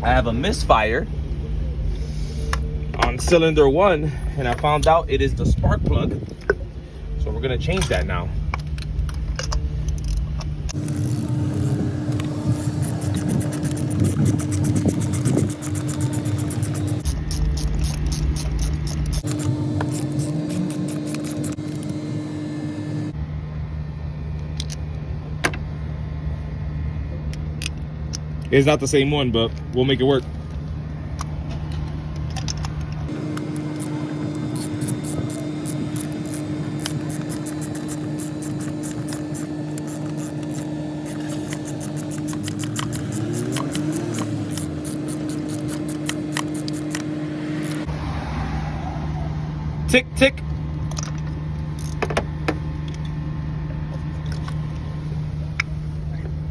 I have a misfire on cylinder 1, and I found out it is the spark plug. So we're gonna change that now. It's not the same one, but we'll make it work. Tick, tick.